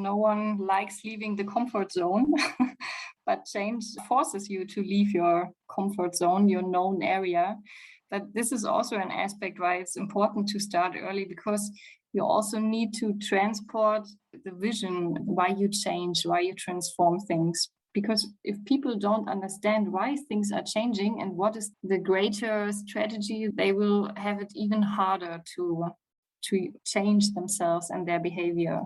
No one likes leaving the comfort zone, but change forces you to leave your comfort zone, your known area. But this is also an aspect why it's important to start early, because you also need to transport the vision, why you change, why you transform things. Because if people don't understand why things are changing and what is the greater strategy, they will have it even harder to change themselves and their behavior.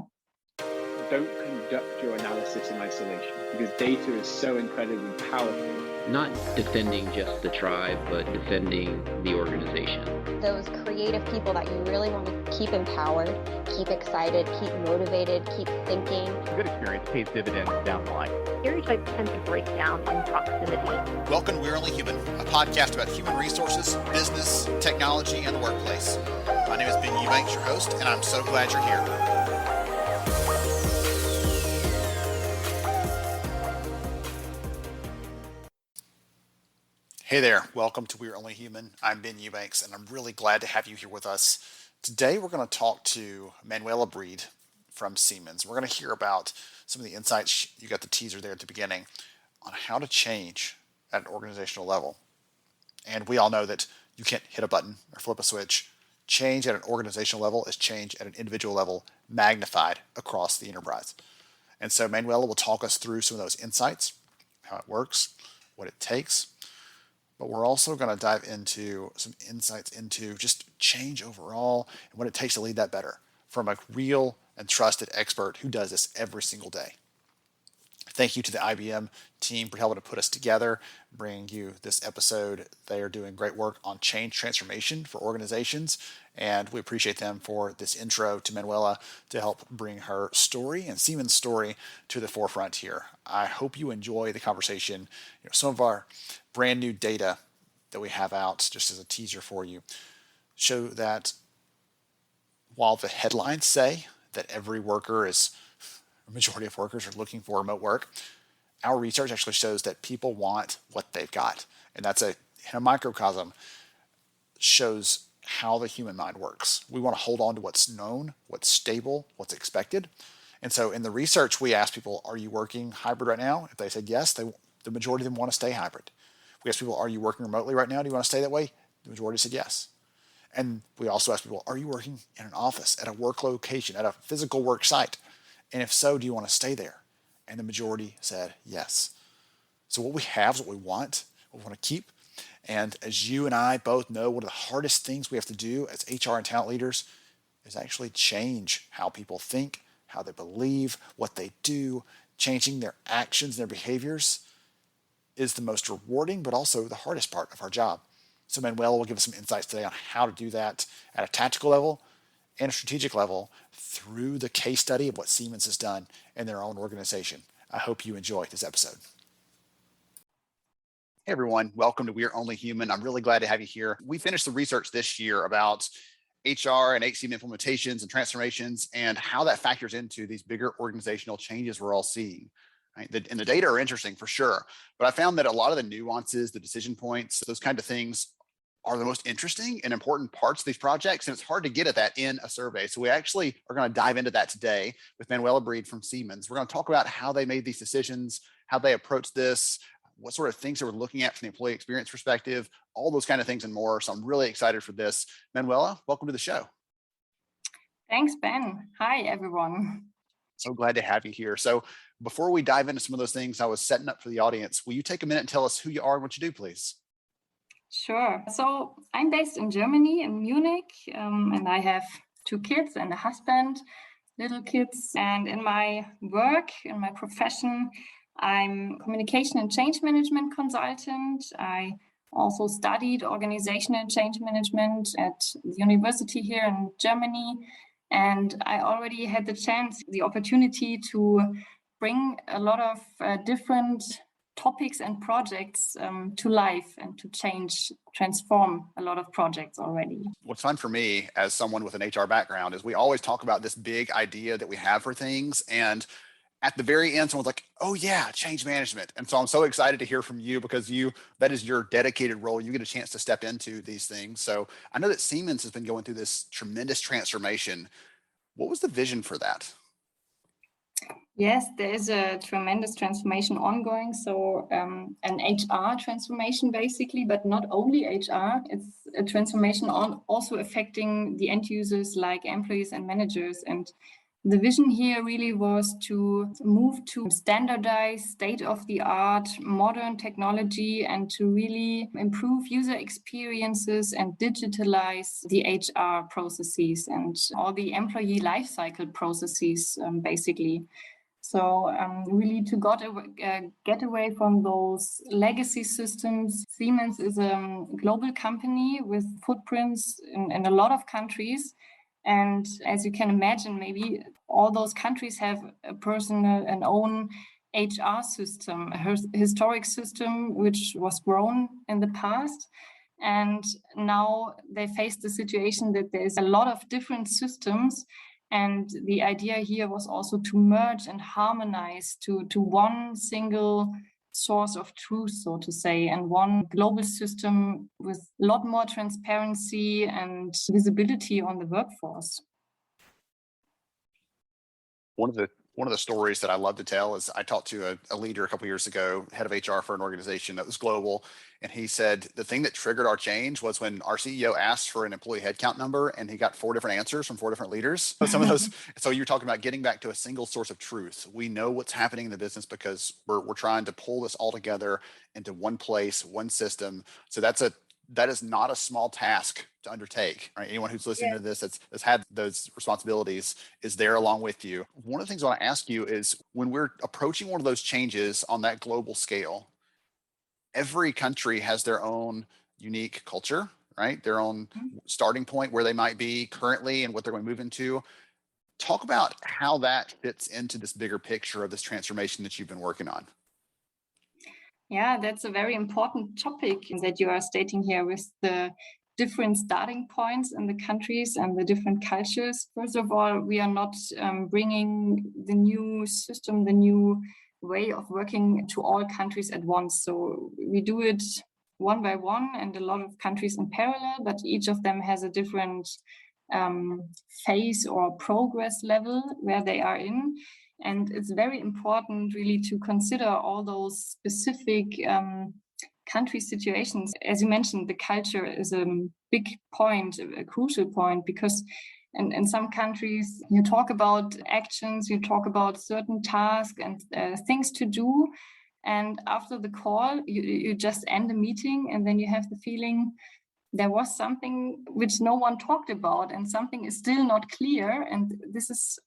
Don't conduct your analysis in isolation, because data is so incredibly powerful. Not defending just the tribe, but defending the organization. Those creative people that you really want to keep empowered, keep excited, keep motivated, keep thinking. A good experience pays dividends down the line. Stereotypes tend to break down in proximity. Welcome to We're Only Human, a podcast about human resources, business, technology, and the workplace. My name is Ben Eubanks, your host, and I'm so glad you're here. Hey there, welcome to We're Only Human. I'm Ben Eubanks, and I'm really glad to have you here with us. Today, we're going to talk to Manuela Brede from Siemens. We're going to hear about some of the insights, you got the teaser there at the beginning, on how to change at an organizational level. And we all know that you can't hit a button or flip a switch. Change at an organizational level is change at an individual level, magnified across the enterprise. And so Manuela will talk us through some of those insights, how it works, what it takes. But we're also going to dive into some insights into just change overall and what it takes to lead that better from a real and trusted expert who does this every single day. Thank you to the IBM team for helping to put us together, bring you this episode. They are doing great work on change transformation for organizations, and we appreciate them for this intro to Manuela to help bring her story and Siemens' story to the forefront here. I hope you enjoy the conversation. Some of our brand new data that we have out, just as a teaser for you, show that while the headlines say that every worker is, a majority of workers are looking for remote work, our research actually shows that people want what they've got. And that's in a microcosm, shows how the human mind works. We want to hold on to what's known, what's stable, what's expected. And so in the research, we asked people, are you working hybrid right now? If they said yes, the majority of them want to stay hybrid. We asked people, are you working remotely right now? Do you want to stay that way? The majority said yes. And we also asked people, are you working in an office, at a work location, at a physical work site? And if so, do you want to stay there? And the majority said yes. So what we have is what we want to keep. And as you and I both know, one of the hardest things we have to do as HR and talent leaders is actually change how people think, how they believe, what they do. Changing their actions and their behaviors is the most rewarding, but also the hardest part of our job. So Manuela will give us some insights today on how to do that at a tactical level and a strategic level through the case study of what Siemens has done in their own organization. I hope you enjoy this episode. Hey everyone, welcome to We're Only Human. I'm really glad to have you here. We finished the research this year about HR and HCM implementations and transformations and how that factors into these bigger organizational changes we're all seeing. Right? And the data are interesting for sure, but I found that a lot of the nuances, the decision points, those kind of things are the most interesting and important parts of these projects, and it's hard to get at that in a survey. So we actually are going to dive into that today with Manuela Brede from Siemens. We're going to talk about how they made these decisions, how they approached this, what sort of things they were looking at from the employee experience perspective, all those kind of things and more. So I'm really excited for this. Manuela, welcome to the show. Thanks, Ben. Hi, everyone. So glad to have you here. So before we dive into some of those things I was setting up for the audience, will you take a minute and tell us who you are and what you do, please? Sure. So I'm based in Germany, in Munich, and I have 2 kids and a husband, little kids. And in my work, in my profession, I'm communication and change management consultant. I also studied organizational change management at the university here in Germany. And I already had the opportunity to bring a lot of different topics and projects to life and to transform a lot of projects already. What's fun for me as someone with an HR background is we always talk about this big idea that we have for things. And at the very end, someone's like, oh yeah, change management. And so I'm so excited to hear from you because that is your dedicated role. You get a chance to step into these things. So I know that Siemens has been going through this tremendous transformation. What was the vision for that? Yes, there is a tremendous transformation ongoing. So an HR transformation basically, but not only HR, it's a transformation on also affecting the end users like employees and managers. And the vision here really was to move to standardized, state-of-the-art, modern technology and to really improve user experiences and digitalize the HR processes and all the employee lifecycle processes, basically. So really to get away from those legacy systems. Siemens is a global company with footprints in a lot of countries. And as you can imagine, maybe all those countries have an own HR system, a historic system which was grown in the past. And now they face the situation that there's a lot of different systems. And the idea here was also to merge and harmonize to one single source of truth, so to say, and one global system with a lot more transparency and visibility on the workforce. One of the stories that I love to tell is I talked to a leader a couple of years ago, head of HR for an organization that was global, and he said the thing that triggered our change was when our CEO asked for an employee headcount number, and he got 4 different answers from 4 different leaders. So some of those. So you're talking about getting back to a single source of truth. We know what's happening in the business because we're trying to pull this all together into one place, one system. So that is not a small task to undertake, right? Anyone who's listening to this that's had those responsibilities is there along with you. One of the things I want to ask you is when we're approaching one of those changes on that global scale, every country has their own unique culture, right? Their own starting point where they might be currently and what they're going to move into. Talk about how that fits into this bigger picture of this transformation that you've been working on. Yeah, that's a very important topic that you are stating here with the different starting points in the countries and the different cultures. First of all, we are not bringing the new system, the new way of working to all countries at once. So we do it one by one and a lot of countries in parallel, but each of them has a different phase or progress level where they are in. And it's very important really to consider all those specific country situations. As you mentioned, the culture is a big point, a crucial point, because in some countries you talk about actions, you talk about certain tasks and things to do. And after the call, you just end the meeting and then you have the feeling there was something which no one talked about and something is still not clear. And this is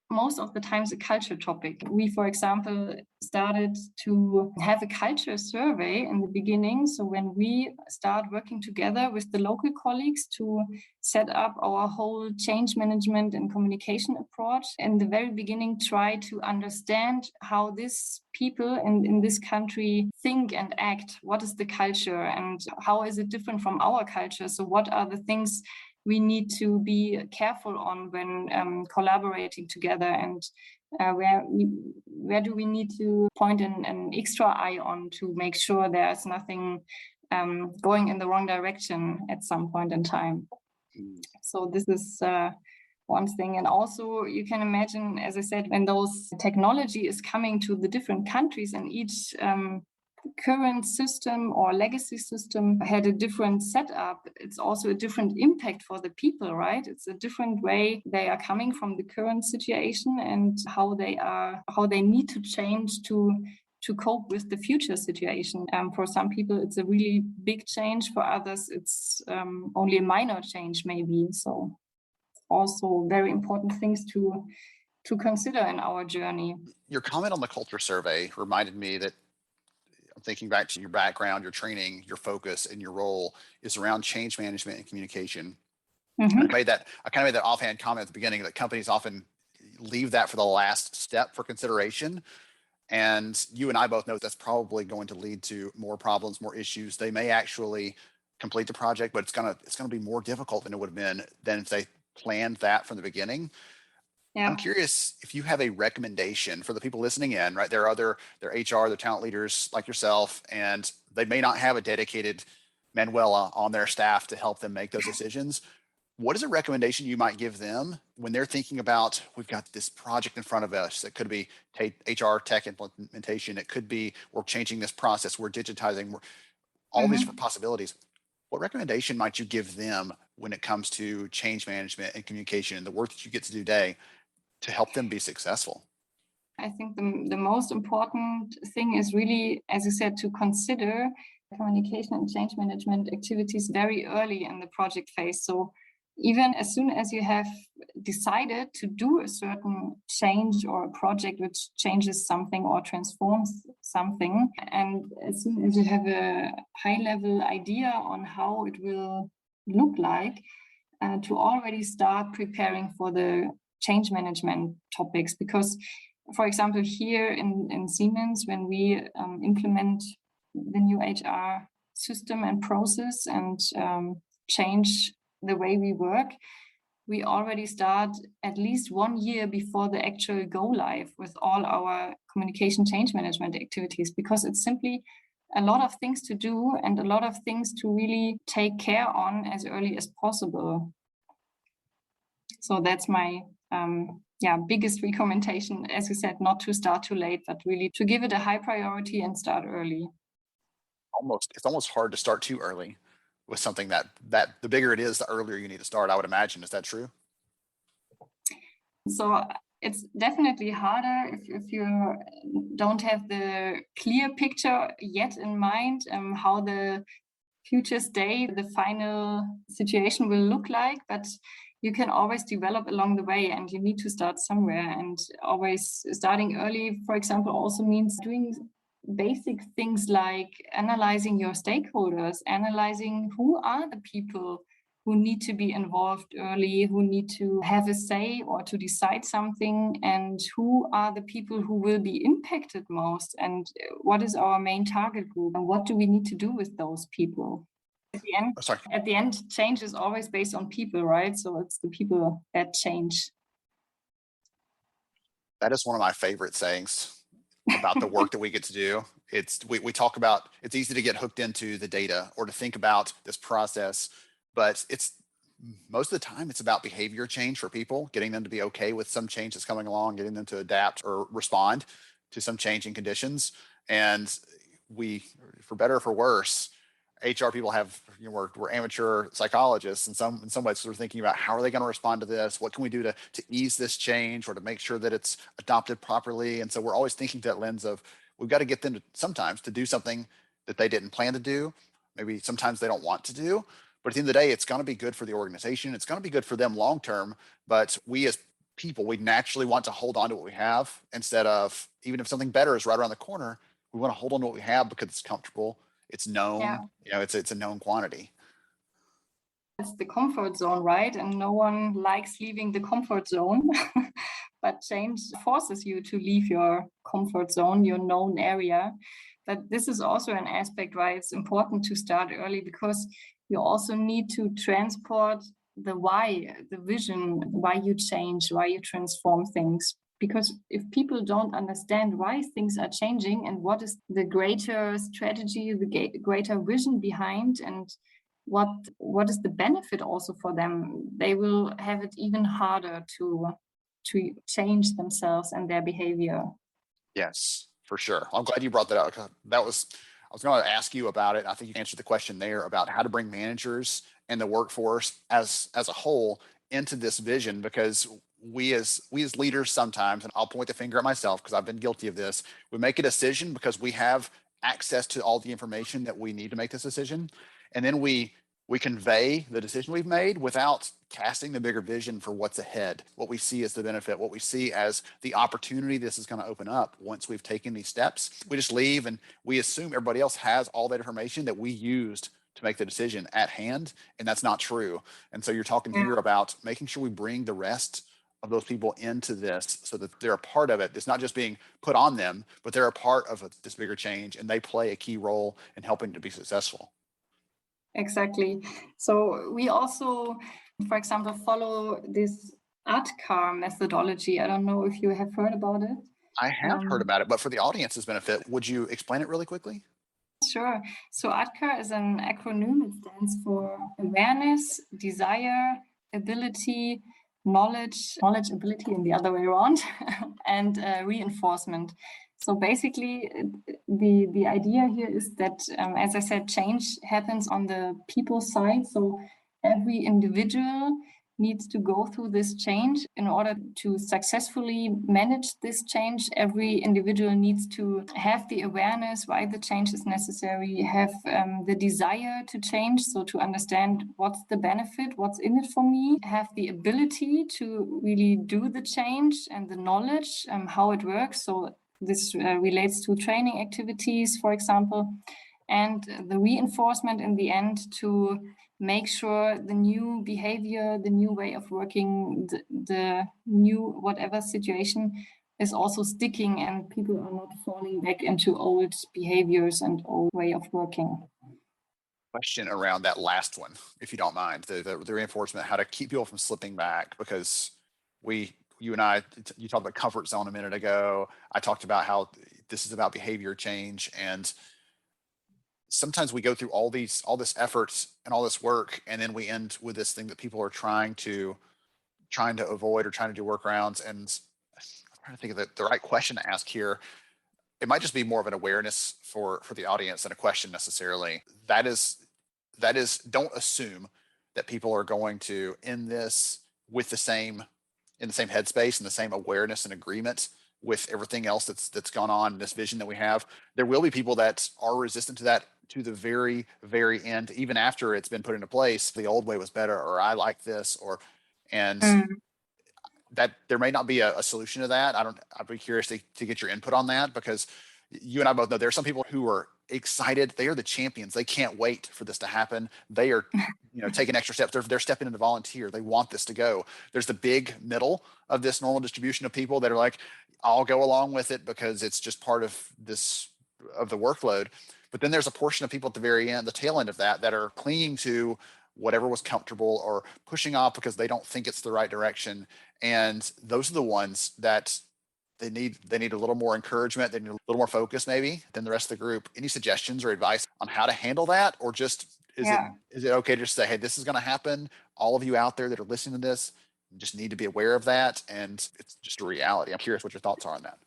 most of the times a culture topic. We, for example, started to have a culture survey in the beginning. So when we start working together with the local colleagues to set up our whole change management and communication approach, in the very beginning, try to understand how these people in this country think and act. What is the culture and how is it different from our culture? So what are the things we need to be careful on when collaborating together, and where do we need to point an extra eye on to make sure there's nothing going in the wrong direction at some point in time. So this is one thing. And also you can imagine, as I said, when those technology is coming to the different countries and each current system or legacy system had a different setup, it's also a different impact for the people, right? It's a different way they are coming from the current situation and how they need to change to cope with the future situation. For some people, it's a really big change. For others, it's only a minor change, maybe. So also very important things to consider in our journey. Your comment on the culture survey reminded me that I'm thinking back to your background, your training, your focus, and your role is around change management and communication. Mm-hmm. I kind of made that offhand comment at the beginning that companies often leave that for the last step for consideration. And you and I both know that's probably going to lead to more problems, more issues. They may actually complete the project, but it's gonna be more difficult than it would have been than if they planned that from the beginning. Yeah. I'm curious if you have a recommendation for the people listening in, right? They're HR, they're talent leaders like yourself, and they may not have a dedicated Manuela on their staff to help them make those decisions. what is a recommendation you might give them when they're thinking about, we've got this project in front of us that could be HR tech implementation, it could be we're changing this process, we're digitizing, all these different possibilities. What recommendation might you give them when it comes to change management and communication and the work that you get to do today to help them be successful? I think the most important thing is really, as you said, to consider communication and change management activities very early in the project phase. So even as soon as you have decided to do a certain change or a project which changes something or transforms something, and as soon as you have a high-level idea on how it will look like, to already start preparing for the change management topics. Because, for example, here in Siemens, when we implement the new HR system and process and change the way we work, we already start at least 1 year before the actual go live with all our communication change management activities, because it's simply a lot of things to do and a lot of things to really take care on as early as possible. So that's my biggest recommendation, as you said, not to start too late, but really to give it a high priority and start early. It's almost hard to start too early with something that the bigger it is, the earlier you need to start, I would imagine. Is that true? So it's definitely harder if you don't have the clear picture yet in mind, how the future state, the final situation will look like, but you can always develop along the way, and you need to start somewhere. And always starting early, for example, also means doing basic things like analyzing your stakeholders, analyzing who are the people who need to be involved early, who need to have a say or to decide something, and who are the people who will be impacted most, and what is our main target group, and what do we need to do with those people. At the end, change is always based on people, right? So it's the people that change. That is one of my favorite sayings about the work that we get to do. We talk about, it's easy to get hooked into the data or to think about this process, but it's most of the time it's about behavior change for people, getting them to be okay with some change that's coming along, getting them to adapt or respond to some changing conditions. And we, for better or for worse, HR people have, we're amateur psychologists in some ways. So we're thinking about how are they going to respond to this? What can we do to ease this change or to make sure that it's adopted properly? And so we're always thinking through that lens of, we've got to get them to sometimes to do something that they didn't plan to do. Maybe sometimes they don't want to do, but at the end of the day, it's going to be good for the organization. It's going to be good for them long term. But we as people, we naturally want to hold on to what we have instead of, even if something better is right around the corner, we want to hold on to what we have because it's comfortable. It's known, it's a known quantity. It's the comfort zone, right? And no one likes leaving the comfort zone, but change forces you to leave your comfort zone, your known area. But this is also an aspect why it's important to start early, because you also need to transport the why, the vision, why you change, why you transform things. Because if people don't understand why things are changing and what is the greater strategy, the greater vision behind, and what is the benefit also for them, they will have it even harder to change themselves and their behavior. Yes, for sure. I'm glad you brought that up. I was going to ask you about it. I think you answered the question there about how to bring managers and the workforce as a whole into this vision, because we as leaders sometimes, and I'll point the finger at myself because I've been guilty of this, we make a decision because we have access to all the information that we need to make this decision. And then we convey the decision we've made without casting the bigger vision for what's ahead, what we see as the benefit, what we see as the opportunity this is going to open up once we've taken these steps. We just leave and we assume everybody else has all that information that we used to make the decision at hand, and that's not true. And so you're talking here about making sure we bring the rest of those people into this so that they're a part of it. It's not just being put on them, but they're a part of this bigger change, and they play a key role in helping to be successful. Exactly. So we also, for example, follow this ADKAR methodology. I don't know if you have heard about it. I have heard about it, but for the audience's benefit, would you explain it really quickly? Sure. So ADKAR is an acronym. It stands for awareness, desire, ability, knowledge, ability, and the other way around, and reinforcement. So basically, the idea here is that, as I said, change happens on the people side. So every individual needs to go through this change. In order to successfully manage this change, every individual needs to have the awareness why the change is necessary, have the desire to change, so to understand what's the benefit, what's in it for me, have the ability to really do the change and the knowledge, how it works. So this relates to training activities, for example, and the reinforcement in the end to make sure the new behavior, the new way of working, the new whatever situation is also sticking and people are not falling back into old behaviors and old way of working. Question around that last one, if you don't mind, the reinforcement, how to keep people from slipping back, because you and I, you talked about comfort zone a minute ago. I talked about how this is about behavior change, and sometimes we go through all this efforts and all this work, and then we end with this thing that people are trying to avoid or trying to do workarounds. And I'm trying to think of the right question to ask here. It might just be more of an awareness for the audience than a question necessarily. That is, don't assume that people are going to end this with in the same headspace and the same awareness and agreement with everything else that's gone on in this vision that we have. There will be people that are resistant to that to the very, very end, even after it's been put into place. The old way was better, or I like this, and that there may not be a solution to that. I'd be curious to get your input on that, because you and I both know there are some people who are excited. They are the champions. They can't wait for this to happen. They are, taking extra steps. They're stepping into volunteer. They want this to go. There's the big middle of this normal distribution of people that are like, I'll go along with it because it's just part of the workload. But then there's a portion of people at the very end, the tail end of that are clinging to whatever was comfortable or pushing off because they don't think it's the right direction. And those are the ones that they need a little more encouragement. They need a little more focus maybe than the rest of the group. Any suggestions or advice on how to handle that? Or just, is it okay to just say, hey, this is going to happen. All of you out there that are listening to this just need to be aware of that. And it's just a reality. I'm curious what your thoughts are on that.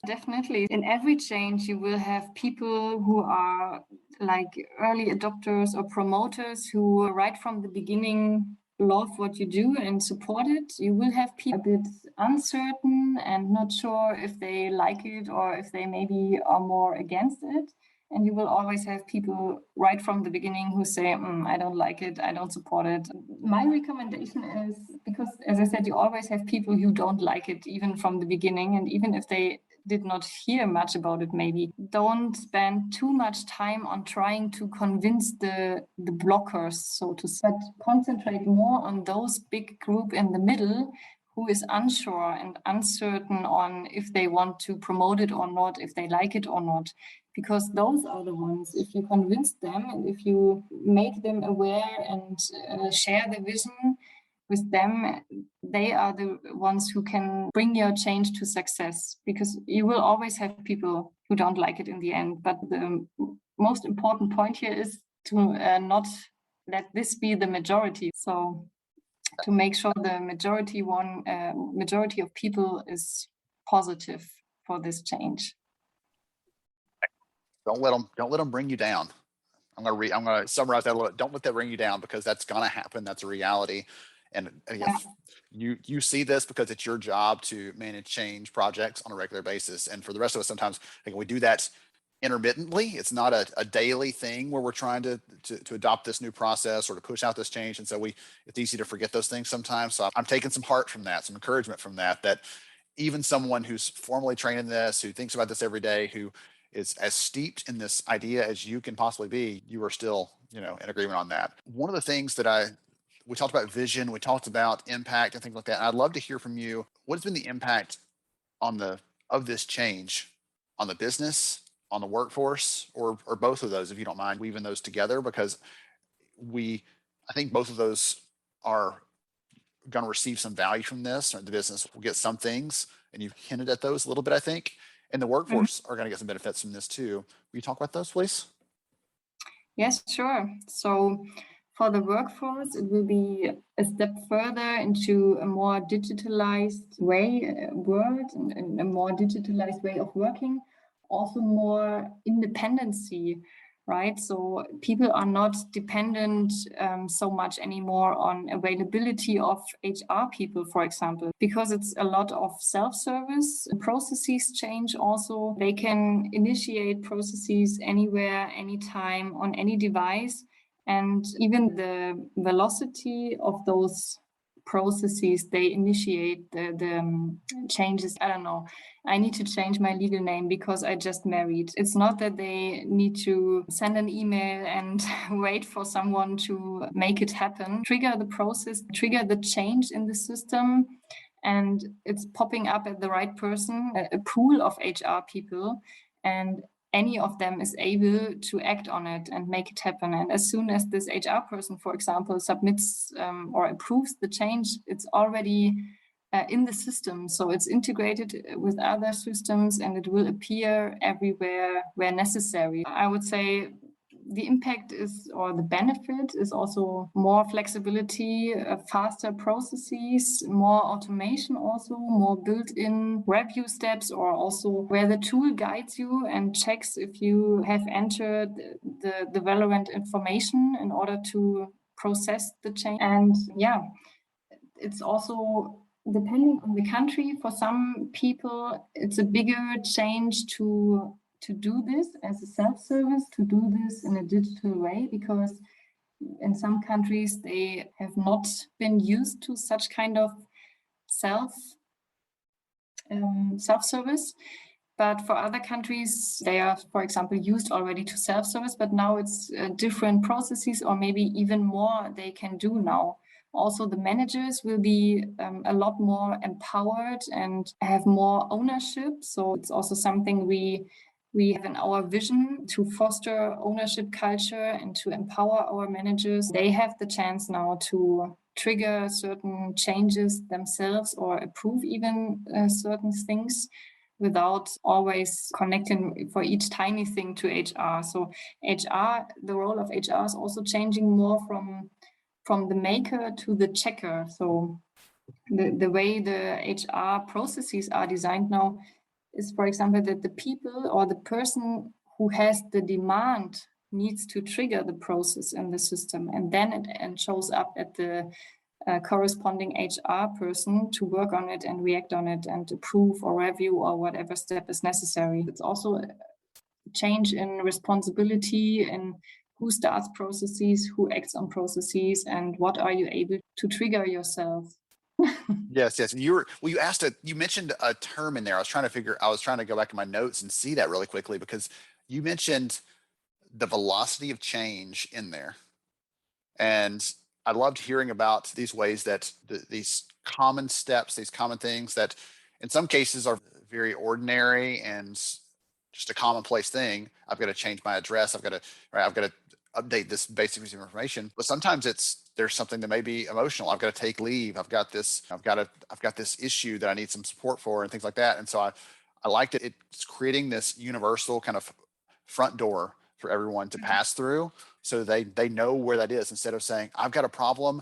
Definitely. In every change, you will have people who are like early adopters or promoters who right from the beginning love what you do and support it. You will have people a bit uncertain and not sure if they like it or if they maybe are more against it. And you will always have people right from the beginning who say, I don't like it, I don't support it. My recommendation is, because as I said, you always have people who don't like it even from the beginning. And even if they did not hear much about it, maybe don't spend too much time on trying to convince the blockers, so to say. Concentrate more on those big group in the middle who is unsure and uncertain on if they want to promote it or not, if they like it or not. Because those are the ones, if you convince them and if you make them aware and share the vision with them, they are the ones who can bring your change to success, because you will always have people who don't like it in the end. But the most important point here is to not let this be the majority. So to make sure the majority of people is positive for this change. Don't let them bring you down. I'm going to summarize that a little bit. Don't let that bring you down, because that's going to happen. That's a reality. And again, you see this because it's your job to manage change projects on a regular basis. And for the rest of us, sometimes we do that intermittently. It's not a daily thing where we're trying to adopt this new process or to push out this change. And so it's easy to forget those things sometimes. So I'm taking some heart from that, some encouragement from that even someone who's formally trained in this, who thinks about this every day, who is as steeped in this idea as you can possibly be, you are still, in agreement on that. One of the things that we talked about vision, we talked about impact and things like that. And I'd love to hear from you. What has been the impact of this change on the business, on the workforce, or both of those, if you don't mind weaving those together, because I think both of those are going to receive some value from this, or the business will get some things, and you've hinted at those a little bit, I think, and the workforce are going to get some benefits from this too. Will you talk about those, please? Yes, sure. So For the workforce, it will be a step further into a more digitalized world and a more digitalized way of working, also more independency, right? So people are not dependent so much anymore on availability of HR people, for example, because it's a lot of self-service. Processes change also. They can initiate processes anywhere, anytime, on any device. And even the velocity of those processes they initiate, the changes. I don't know. I need to change my legal name because I just married. It's not that they need to send an email and wait for someone to make it happen. Trigger the process, trigger the change in the system, and it's popping up at the right person, a pool of HR people, and any of them is able to act on it and make it happen. And as soon as this HR person, for example, submits or approves the change, it's already in the system. So it's integrated with other systems and it will appear everywhere where necessary. I would say the impact is, or the benefit is also more flexibility, faster processes, more automation also, more built-in review steps, or also where the tool guides you and checks if you have entered the relevant information in order to process the change. And yeah, it's also depending on the country. For some people, it's a bigger change to do this as a self-service, to do this in a digital way, because in some countries they have not been used to such kind of self-service. But for other countries, they are, for example, used already to self-service, but now it's different processes, or maybe even more they can do now. Also, the managers will be a lot more empowered and have more ownership. So it's also something we have in our vision to foster ownership culture and to empower our managers. They have the chance now to trigger certain changes themselves or approve even certain things without always connecting for each tiny thing to HR. So HR, the role of HR is also changing more from the maker to the checker. So the way the HR processes are designed now is, for example, that the people or the person who has the demand needs to trigger the process in the system, and then it shows up at the corresponding HR person to work on it and react on it and approve or review or whatever step is necessary. It's also a change in responsibility and who starts processes, who acts on processes, and what are you able to trigger yourself. Yes. You mentioned a term in there. I was trying to go back in my notes and see that really quickly, because you mentioned the velocity of change in there. And I loved hearing about these ways that these common steps, these common things that in some cases are very ordinary and just a commonplace thing. I've got to change my address. I've got to update this basic piece of information. But sometimes there's something that may be emotional. I've got to take leave. I've got this issue that I need some support for and things like that. And so I liked it. It's creating this universal kind of front door for everyone to pass through, so they know where that is, instead of saying, I've got a problem,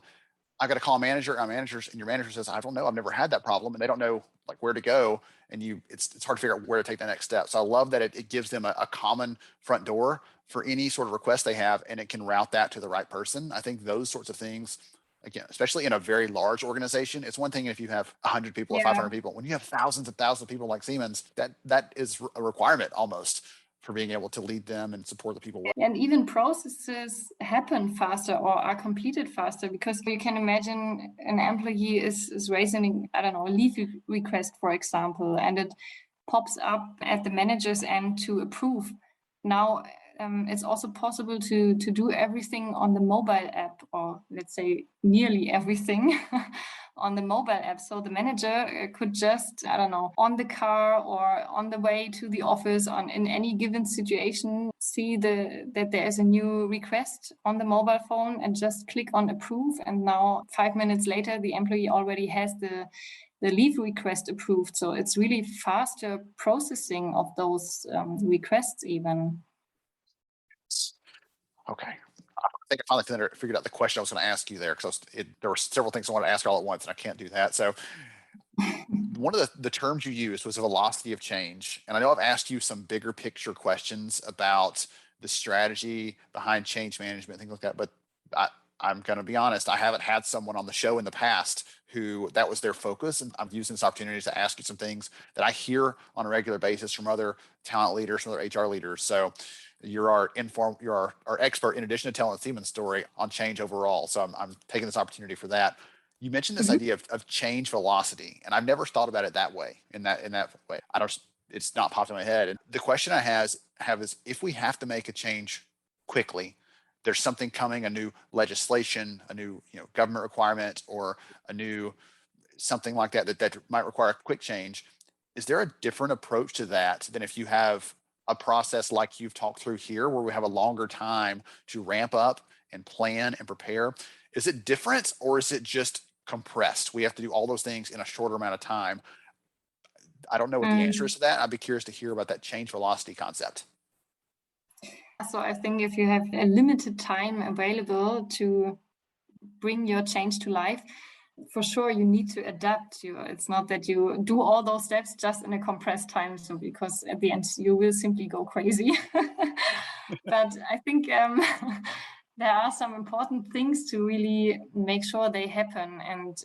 I've got to call a manager, and your manager says, I don't know, I've never had that problem, and they don't know like where to go, and it's hard to figure out where to take the next step. So I love that it gives them a common front door for any sort of request they have, and it can route that to the right person. I think those sorts of things, again, especially in a very large organization, it's one thing if you have 100 people or 500 people. When you have thousands and thousands of people like Siemens, that is a requirement almost for being able to lead them and support the people. And even processes happen faster or are completed faster, because you can imagine an employee is raising, I don't know, a leave request, for example, and it pops up at the manager's end to approve. Now, it's also possible to do everything on the mobile app, or let's say nearly everything on the mobile app. So the manager could just, I don't know, on the car or on the way to the office, in any given situation, see that there is a new request on the mobile phone and just click on approve. And now 5 minutes later, the employee already has the leave request approved. So it's really faster processing of those requests even. Okay. I think I finally figured out the question I was going to ask you there, because there were several things I wanted to ask all at once, and I can't do that. So one of the terms you used was velocity of change. And I know I've asked you some bigger picture questions about the strategy behind change management, things like that. But I'm going to be honest, I haven't had someone on the show in the past who that was their focus. And I'm using this opportunity to ask you some things that I hear on a regular basis from other talent leaders, from other HR leaders. So you're our expert, in addition to telling the Siemens story, on change overall. So I'm taking this opportunity for that. You mentioned this idea of change velocity, and I've never thought about it that way. In that way, it's not popped in my head. And the question I have is, if we have to make a change quickly, there's something coming, a new legislation, a new government requirement, or a new something like that might require a quick change. Is there a different approach to that than if you have a process like you've talked through here, where we have a longer time to ramp up and plan and prepare? Is it different, or is it just compressed? We have to do all those things in a shorter amount of time. I don't know what the answer is to that. I'd be curious to hear about that change velocity concept. So I think if you have a limited time available to bring your change to life, for sure you need to adapt. It's not that you do all those steps just in a compressed time, so because at the end you will simply go crazy. But I think there are some important things to really make sure they happen, and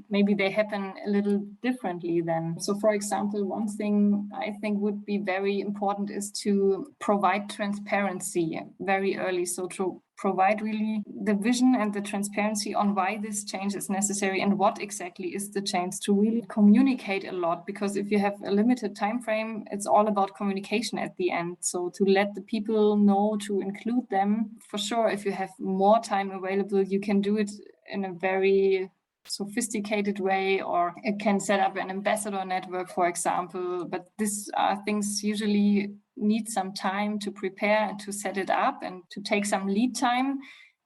maybe they happen a little differently then. So for example, one thing I think would be very important is to provide transparency very early. So to provide really the vision and the transparency on why this change is necessary and what exactly is the change, to really communicate a lot. Because if you have a limited time frame, it's all about communication at the end. So to let the people know, to include them. For sure, if you have more time available, you can do it in a very sophisticated way, or it can set up an ambassador network, for example. But these are things usually need some time to prepare and to set it up and to take some lead time.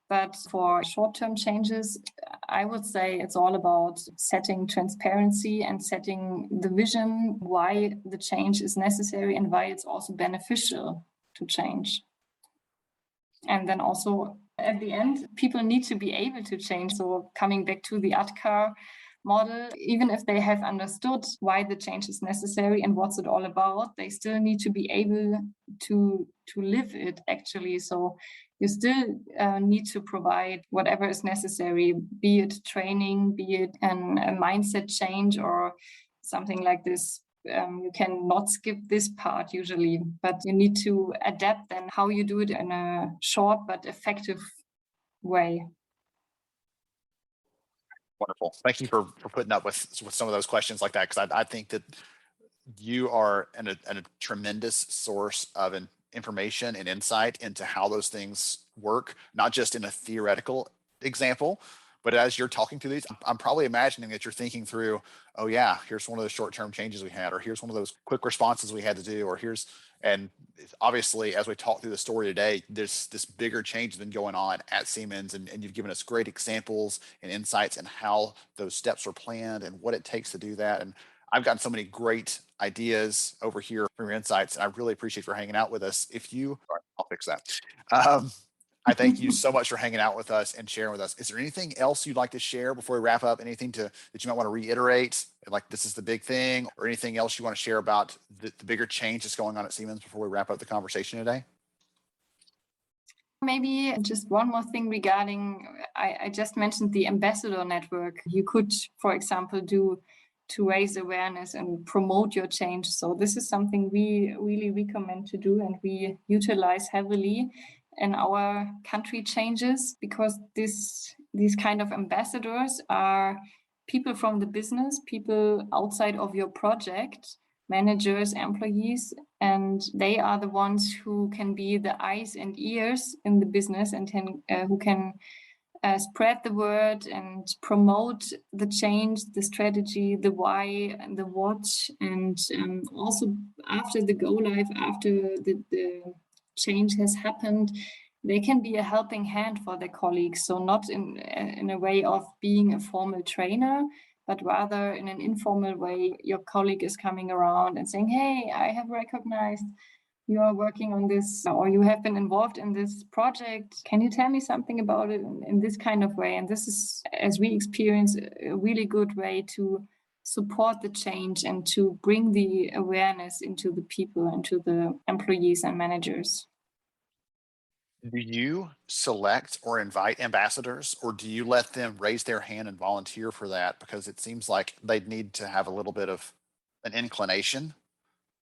But for short-term changes, I would say it's all about setting transparency and setting the vision why the change is necessary and why it's also beneficial to change. And then also at the end, people need to be able to change. So coming back to the ADKAR model, even if they have understood why the change is necessary and what's it all about, they still need to be able to live it actually. So you still need to provide whatever is necessary, be it training, be it a mindset change or something like this. You cannot skip this part usually, but you need to adapt then how you do it in a short but effective way. Wonderful. Thank you for putting up with some of those questions like that, because I think that you are a tremendous source of information and insight into how those things work, not just in a theoretical example, but as you're talking through these, I'm probably imagining that you're thinking through, oh yeah, here's one of those short-term changes we had, or here's one of those quick responses we had to do, and obviously, as we talk through the story today, there's this bigger change that's been going on at Siemens, and you've given us great examples and insights and how those steps were planned and what it takes to do that. And I've gotten so many great ideas over here from your insights, and I really appreciate you for hanging out with us. I'll fix that. I thank you so much for hanging out with us and sharing with us. Is there anything else you'd like to share before we wrap up? Anything that you might want to reiterate, like this is the big thing, or anything else you want to share about the bigger change that's going on at Siemens before we wrap up the conversation today? Maybe just one more thing regarding, I just mentioned the ambassador network. You could, for example, do to raise awareness and promote your change. So this is something we really recommend to do, and we utilize heavily in our country changes, because these kind of ambassadors are people from the business, people outside of your project, managers, employees, and they are the ones who can be the eyes and ears in the business and who can spread the word and promote the change, the strategy, the why, and the what, and also after the go live, after the change has happened, they can be a helping hand for their colleagues. So not in a way of being a formal trainer, but rather in an informal way, your colleague is coming around and saying, hey, I have recognized you are working on this, or you have been involved in this project. Can you tell me something about it in this kind of way? And this is, as we experience, a really good way to support the change and to bring the awareness into the people, into the employees and managers. Do you select or invite ambassadors, or do you let them raise their hand and volunteer for that? Because it seems like they'd need to have a little bit of an inclination,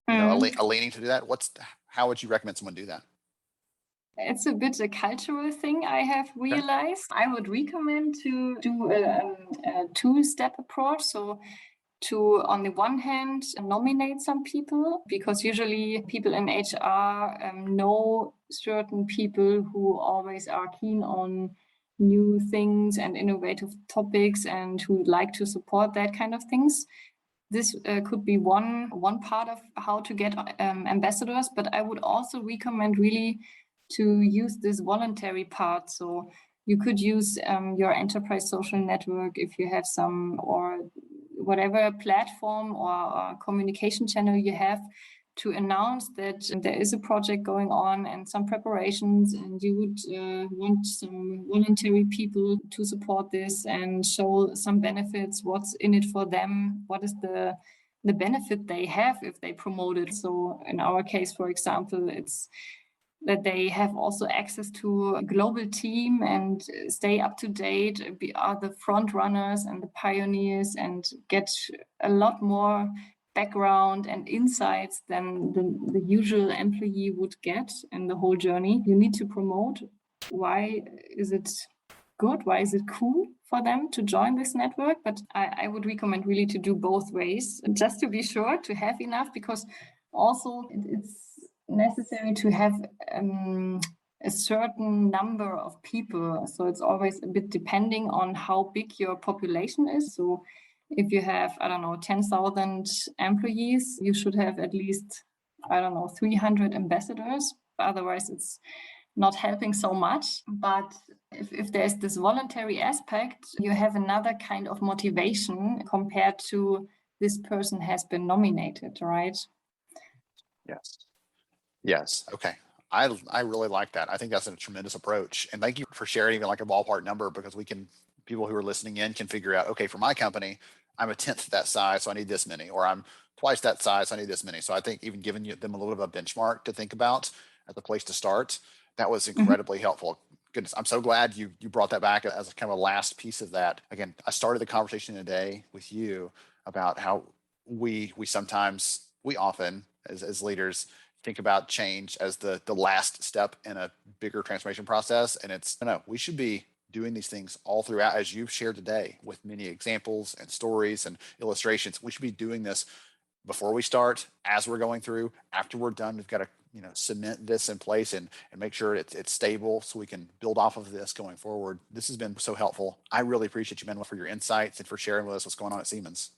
a leaning to do that. How would you recommend someone do that? It's a bit a cultural thing, I have realized. Okay. I would recommend to do a two-step approach. So to, on the one hand, nominate some people, because usually people in HR know certain people who always are keen on new things and innovative topics and who like to support that kind of things. This could be one part of how to get ambassadors, but I would also recommend really to use this voluntary part. So you could use your enterprise social network if you have some, or whatever platform or communication channel you have, to announce that there is a project going on and some preparations, and you would want some voluntary people to support this and show some benefits, what's in it for them, what is the benefit they have if they promote it. So in our case, for example, it's that they have also access to a global team and stay up to date, are the front runners and the pioneers, and get a lot more background and insights than the usual employee would get in the whole journey. You need to promote why is it good, why is it cool for them to join this network. But I would recommend really to do both ways, just to be sure to have enough, because also it's necessary to have a certain number of people. So it's always a bit depending on how big your population is. So if you have, 10,000 employees, you should have at least, 300 ambassadors. Otherwise, it's not helping so much. But if there's this voluntary aspect, you have another kind of motivation compared to this person has been nominated, right? Yes. Okay. I really like that. I think that's a tremendous approach. And thank you for sharing even like a ballpark number, because people who are listening in can figure out, okay, for my company, I'm a 10th that size, so I need this many, or I'm twice that size, so I need this many. So I think even giving them a little bit of a benchmark to think about as a place to start, that was incredibly helpful. Goodness, I'm so glad you brought that back as kind of a last piece of that. Again, I started the conversation today with you about how we often as leaders think about change as the last step in a bigger transformation process. And we should be doing these things all throughout, as you've shared today with many examples and stories and illustrations. We should be doing this before we start, as we're going through, after we're done. We've got to cement this in place and make sure it's stable so we can build off of this going forward. This has been so helpful. I really appreciate you, Manuela, for your insights and for sharing with us what's going on at Siemens.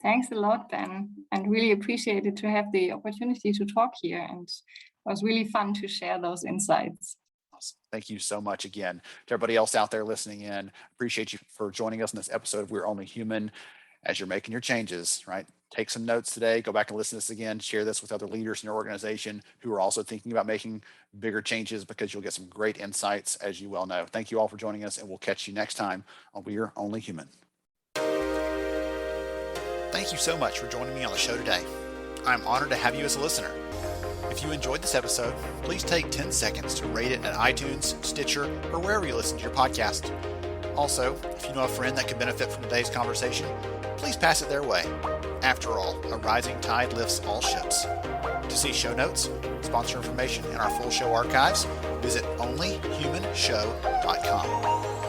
Thanks a lot, Ben, and really appreciated to have the opportunity to talk here, and it was really fun to share those insights. Awesome. Thank you so much again. To everybody else out there listening in, appreciate you for joining us in this episode of We're Only Human. As you're making your changes, right? Take some notes today, go back and listen to this again, share this with other leaders in your organization who are also thinking about making bigger changes, because you'll get some great insights, as you well know. Thank you all for joining us, and we'll catch you next time on We're Only Human. Thank you so much for joining me on the show today. I'm honored to have you as a listener. If you enjoyed this episode, please take 10 seconds to rate it at iTunes, Stitcher, or wherever you listen to your podcast. Also, if you know a friend that could benefit from today's conversation, please pass it their way. After all, a rising tide lifts all ships. To see show notes, sponsor information, and our full show archives, visit onlyhumanshow.com.